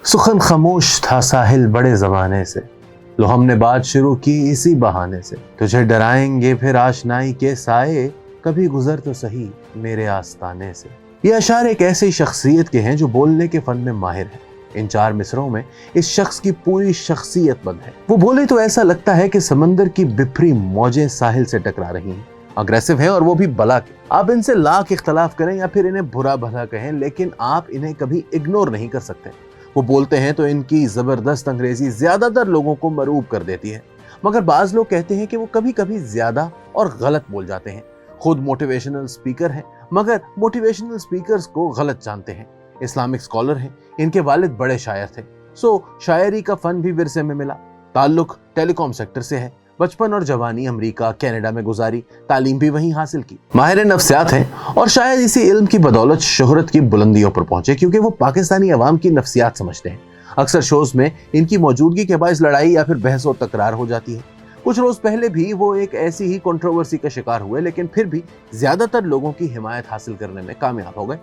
सुखन खामोश था साहिल बड़े ज़माने से, लो हमने बात शुरू की इसी बहाने से। तुझे डराएंगे फिर आशनाई के साए, कभी गुजर तो सही मेरे आस्ताने से। ये अशार एक ऐसी शख्सियत के हैं जो बोलने के फन में माहिर है। इन 4 मिसरों में इस शख्स की पूरी शख्सियत बंद है। वो बोले तो ऐसा लगता है कि समंदर की बिफरी मौजें साहिल से टकरा रही हैं। अग्रेसिव हैं और वो भी बला के। आप इनसे लाख इख्तलाफ करें या फिर इन्हें बुरा भला कहें, लेकिन आप इन्हें कभी इग्नोर नहीं कर सकते। वो बोलते हैं तो इनकी जबरदस्त अंग्रेजी ज्यादातर लोगों को मरूब कर देती है, मगर बाज लोग कहते हैं कि वो कभी कभी ज्यादा और गलत बोल जाते हैं। खुद मोटिवेशनल स्पीकर हैं, मगर मोटिवेशनल स्पीकर्स को गलत जानते हैं। इस्लामिक स्कॉलर हैं, इनके वालिद बड़े शायर थे, सो शायरी का फन भी विरसे में मिला। ताल्लुक टेलीकॉम सेक्टर से है। बचपन और जवानी अमेरिका कनाडा में गुजारी, तालीम भी वहीं हासिल की। माहिर नफ्सियात हैं और शायद इसी इल्म की बदौलत शोहरत की बुलंदियों पर पहुंचे, क्योंकि वो पाकिस्तानी अवाम की नफ्सियात समझते हैं। अक्सर शोज में इनकी मौजूदगी के बायस लड़ाई या फिर बहस और तकरार हो जाती है। कुछ रोज पहले भी वो एक ऐसी ही कंट्रोवर्सी का शिकार हुए, लेकिन फिर भी ज्यादातर लोगों की हिमायत हासिल करने में कामयाब हो गए।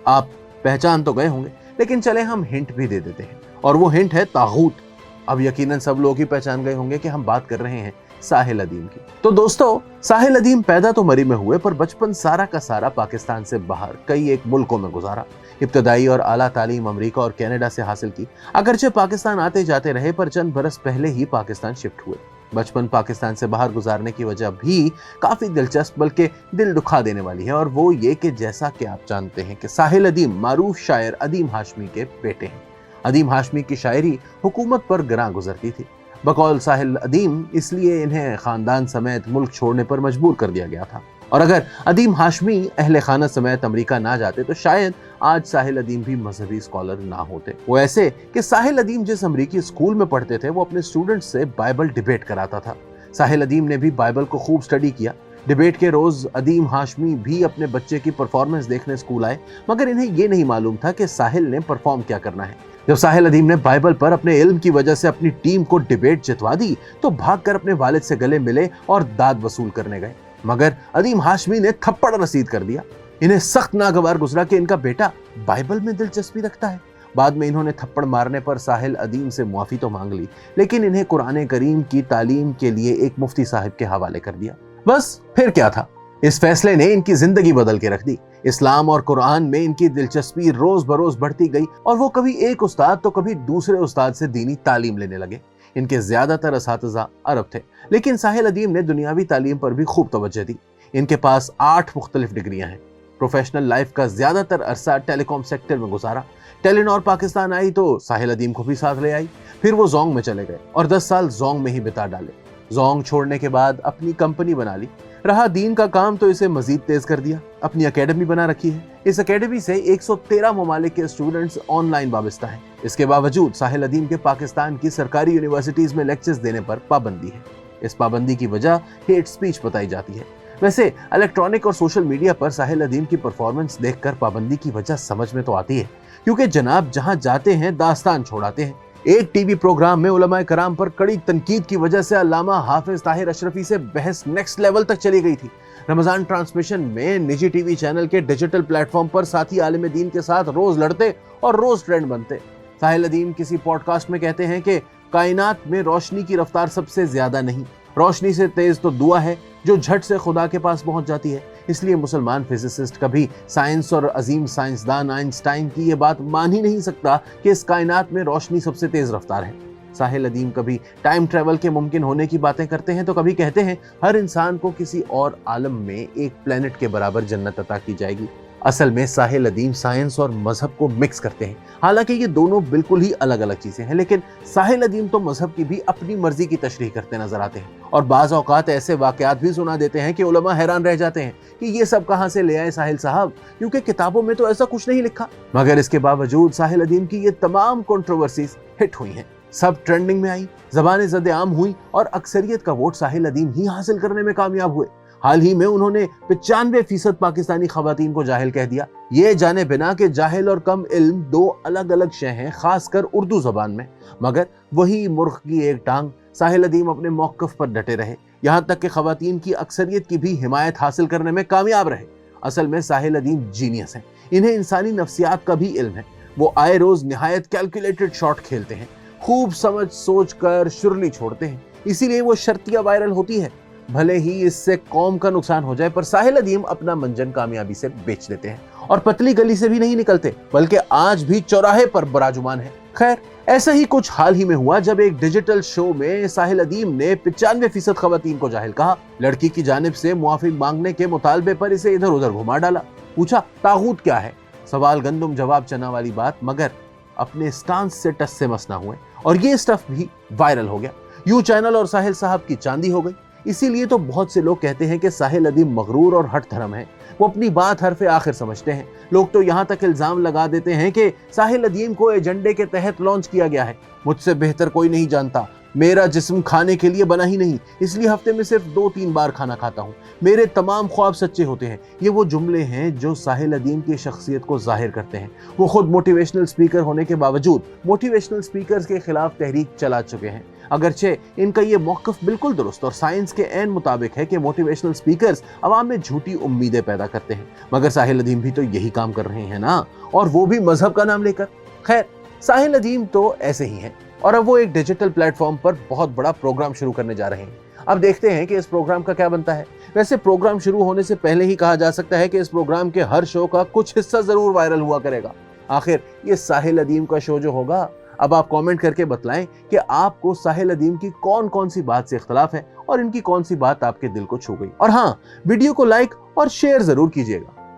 आप पहचान तो गए होंगे, लेकिन चले हम हिंट भी दे देते हैं, और वो हिंट है तागूत। अब यकीनन सब लोग ही पहचान गए होंगे कि हम बात कर रहे हैं साहिल अदीम की। तो दोस्तों, साहिल अदीम पैदा तो मरी में हुए, पर बचपन सारा का सारा पाकिस्तान से बाहर कई एक मुल्कों में गुजारा। इब्तदाई और आला तालीम अमेरिका और कनाडा से हासिल की। अगरचे पाकिस्तान आते जाते रहे, पर चंद बरस पहले ही पाकिस्तान शिफ्ट हुए। बचपन पाकिस्तान से बाहर गुजारने की वजह भी काफी दिलचस्प बल्कि दिल दुखा देने वाली है, और वो ये कि जैसा कि आप जानते हैं कि साहिल अदीम मारूफ शायर अदीम हाशमी के बेटे हैं। अदीम हाशमी की शायरी हुकूमत पर गिरां गुजरती थी। बकौल साहिल अदीम इसलिए इन्हें खानदान समेत मुल्क छोड़ने पर मजबूर कर दिया गया था, और अगर अदीम हाशमी अहले खाना समेत अमेरिका ना जाते तो शायद आज साहिल अदीम भी मजहबी स्कॉलर ना होते। वो ऐसे कि साहिल अदीम जिस अमेरिकी स्कूल में पढ़ते थे, वो अपने स्टूडेंट्स से बाइबल डिबेट कराता था। साहिल अदीम ने भी बाइबल को खूब स्टडी किया। डिबेट के रोज अदीम हाशमी भी अपने बच्चे की परफॉर्मेंस देखने स्कूल आए, मगर इन्हें ये नहीं मालूम था कि साहिल ने परफॉर्म क्या करना है। जब साहिल अदीम ने बाइबल पर अपने इल्म की वजह से अपनी टीम को डिबेट जितवा दी, तो भागकर अपने वालिद से गले मिले और दाद वसूल करने गए, मगर अदीम हाशमी ने थप्पड़ रसीद कर दिया। इन्हें सख्त नागवार गुजरा कि इनका बेटा बाइबल में दिलचस्पी रखता है। बाद में इन्होंने थप्पड़ मारने पर साहिल अदीम से मुआफी तो मांग ली, लेकिन इन्हें कुरान करीम की तालीम के लिए एक मुफ्ती साहब के हवाले कर दिया। बस फिर क्या था, इस फैसले ने इनकी जिंदगी बदल के रख दी। इस्लाम और कुरान में इनकी दिलचस्पी रोज बरोज बढ़ती गई, और वो कभी एक उस्ताद तो कभी दूसरे उस्ताद से दीनी तालीम लेने लगे। इनके ज्यादातर असातिज़ा अरब थे, लेकिन साहिल अदीम ने दुनियावी तालीम पर भी खूब तवज्जो दी। इनके पास 8 मुख्तलिफ डिग्रियां हैं। प्रोफेशनल लाइफ का ज्यादातर अरसा टेलीकॉम सेक्टर में गुजारा। टेलीनॉर पाकिस्तान आई तो साहिल अदीम को भी साथ ले आई। फिर वो जोंग में चले गए और 10 साल जोंग में ही बिता डाले। जोंग छोड़ने के बाद अपनी कंपनी बना ली। रहा दीन का काम तो इसे मजीद तेज कर दिया। अपनी एकेडमी बना रखी है। इस एकेडमी से 113 ममालिक के स्टूडेंट्स ऑनलाइन वाबस्ता हैं। इसके बावजूद साहिल अदीम के पाकिस्तान की सरकारी यूनिवर्सिटीज में लेक्चर्स देने पर पाबंदी है। इस पाबंदी की वजह हेट स्पीच बताई जाती है। वैसे इलेक्ट्रॉनिक और सोशल मीडिया पर साहिल अदीम की परफॉर्मेंस देखकर पाबंदी की वजह समझ में तो आती है, क्योंकि जनाब जहां जाते हैं दास्तान छोड़ाते हैं। एक टीवी प्रोग्राम में उलमाए कराम पर कड़ी तनकीद की वजह से अल्लामा हाफिज ताहिर अशरफी से बहस नेक्स्ट लेवल तक चली गई थी। रमजान ट्रांसमिशन में निजी टीवी चैनल के डिजिटल प्लेटफॉर्म पर साथी आलिम दीन के साथ रोज लड़ते और रोज ट्रेंड बनते। साहिल अदीम किसी पॉडकास्ट में कहते हैं कि कायनात में रोशनी की रफ्तार सबसे ज्यादा नहीं, रोशनी से तेज तो दुआ है जो झट से खुदा के पास पहुंच जाती है। इसलिए मुसलमान फिजिसिस्ट कभी साइंस और अजीम साइंसदान आइंस्टाइन की ये बात मान ही नहीं सकता कि इस कायनात में रोशनी सबसे तेज रफ्तार है। साहिल अदीम कभी टाइम ट्रेवल के मुमकिन होने की बातें करते हैं, तो कभी कहते हैं हर इंसान को किसी और आलम में एक प्लेनेट के बराबर जन्नत अता की जाएगी। असल में साहिल अदीम साइंस और मजहब को मिक्स करते हैं। हालांकि ये दोनों बिल्कुल ही अलग अलग चीजें हैं, लेकिन साहिल अदीम तो मजहब की भी अपनी मर्जी की तशरीह करते नजर आते हैं, और बाज़ औकात ऐसे वाकयात भी सुना देते हैं कि उलमा हैरान रह जाते हैं कि ये सब कहां से ले आए साहिल साहब, क्योंकि किताबों में तो ऐसा कुछ नहीं लिखा। मगर इसके बावजूद साहिल अदीम की ये तमाम कंट्रोवर्सीज हिट हुई हैं, सब ट्रेंडिंग में आई, ज़बानें ज़द-ए-आम हुई, और अक्सरियत का वोट साहिल अदीम ही हासिल करने में कामयाब हुए। हाल ही में उन्होंने 95% पाकिस्तानी खवातीन को जाहिल कह दिया। ये जाने बिना कि जाहिल और कम इल्म 2 अलग अलग शय हैं, खासकर उर्दू जबान में। मगर वही मुर्ख की एक टांग, साहिल अदीम अपने मौक़िफ़ पर डटे रहे, यहाँ तक कि खवातीन की अक्सरियत की भी हिमायत हासिल करने में कामयाब रहे। असल में साहिल अदीम जीनियस हैं। इन्हें इंसानी नफ्सियात का भी इल्म है। वो आए रोज निहायत कैलकुलेटेड शॉट खेलते हैं, खूब समझ सोच कर शुरली छोड़ते हैं, इसीलिए वो शर्तिया वायरल होती है। भले ही इससे कौम का नुकसान हो जाए, पर साहिल अदीम अपना मंजन कामयाबी से बेच देते हैं और पतली गली से भी नहीं निकलते, बल्कि आज भी चौराहे पर बराजुमान है। खैर, ऐसा ही कुछ हाल ही में हुआ जब एक डिजिटल शो में साहिल अदीम ने 95% खवातीन को जाहिल कहा, लड़की की जानिब से मुआफी मांगने के मुतालबे पर इसे इधर उधर घुमा डाला, पूछा तागूत क्या है, सवाल गंदुम जवाब चना वाली बात, मगर अपने स्टांस से टस से मस ना हुए और ये स्टफ भी वायरल हो गया। यूं चैनल और साहिल साहब की चांदी हो गई। इसीलिए तो बहुत से लोग कहते हैं कि साहिल अदीम मगरूर और हट धर्म है, वो अपनी बात हरफे आखिर समझते हैं। लोग तो यहाँ तक इल्जाम लगा देते हैं कि साहिल अदीम को एजेंडे के तहत लॉन्च किया गया है, मुझसे बेहतर कोई नहीं जानता, मेरा जिस्म खाने के लिए बना ही नहीं, इसलिए हफ्ते में सिर्फ 2-3 बार खाना खाता हूँ, मेरे तमाम ख्वाब सच्चे होते हैं। ये वो जुमले हैं जो साहिल अदीम की शख्सियत को जाहिर करते हैं। वो खुद मोटिवेशनल स्पीकर होने के बावजूद मोटिवेशनल स्पीकर्स के खिलाफ तहरीक चला चुके हैं। अगरचे इनका ये मौक़िफ़ बिल्कुल दुरुस्त और साइंस के ऐन मुताबिक है कि मोटिवेशनल स्पीकर्स अवाम में झूठी उम्मीदें पैदा करते हैं, मगर साहिल अदीम भी तो यही काम कर रहे हैं ना, और वो भी मजहब का नाम लेकर। खैर, साहिल अदीम तो ऐसे ही हैं और अब वो एक डिजिटल प्लेटफॉर्म पर बहुत बड़ा प्रोग्राम शुरू करने जा रहे हैं। अब देखते हैं कि इस प्रोग्राम का क्या बनता है। वैसे प्रोग्राम शुरू होने से पहले ही कहा जा सकता है कि इस प्रोग्राम के हर शो का कुछ हिस्सा जरूर वायरल हुआ करेगा। आखिर ये साहिल अदीम का शो जो होगा, अब आप कमेंट करके बतलाएं कि आपको साहिल अदीम की कौन कौन सी बात से इख्तलाफ है और इनकी कौन सी बात आपके दिल को छू गई। और हाँ, वीडियो को लाइक और शेयर जरूर कीजिएगा।